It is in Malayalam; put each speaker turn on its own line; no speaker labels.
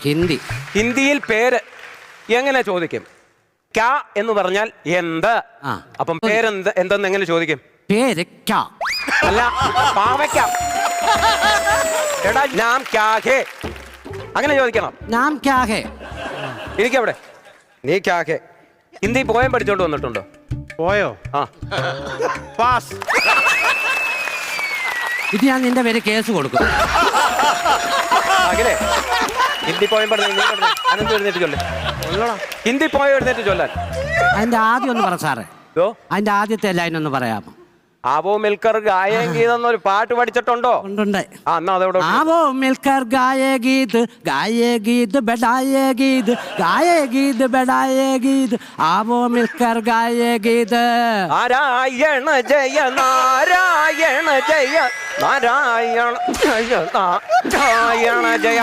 ഹിന്ദിയിൽ പേര് എങ്ങനെ ചോദിക്കും? ക്യാ എന്ന് പറഞ്ഞാൽ എന്ത്. അപ്പം പേരെന്ത് എന്തെന്ന് എങ്ങനെ ചോദിക്കും?
പേര് ക്യാ
അല്ല, പാവയ്ക്ക. എടാ നാം ക്യാ ഹേ അങ്ങനെ ചോദിക്കണം.
നാം ക്യാ ഹേ.
ഇരിക്കവിടെ. നീ ക്യാ ഹേ ഹിന്ദി പോയം പഠിച്ചോണ്ട് വന്നിട്ടുണ്ടോ?
പോയോ?
ആ,
പാസ്.
ഇത് ഞാൻ നിന്റെ പേര് കേസ് കൊടുക്കും.
അഖിലേ, ഹിന്ദി പോയം പഠിച്ചു അനന്ത് എഴുന്നേറ്റ് ചൊല്ലേ. ഹിന്ദി പോയം എഴുന്നേറ്റ് ചൊല്ലാൻ.
അതിന്റെ ആദ്യം ഒന്ന് പറ സാറേ. അതിന്റെ ആദ്യത്തെ ലൈൻ ഒന്ന് പറയാമോ?
ആവോ മിൽക്കർ ഗായക ഗീത് എന്നൊരു പാട്ട് പഠിച്ചിട്ടുണ്ടോ?
ഉണ്ട്.
ആ, എന്നാ അതോടെ.
ആവോ മിൽക്കർ ഗായേ ഗീത് ബെഡായേ ഗീത് ഗായേ ഗീത് ബെഡായേ ഗീത് ആവോ മിൽക്കർ ഗായേ ഗീത്.
നാരായണ ജയ നാരായണ ജയ നാരായണ ജയ നാരായണ ജയ.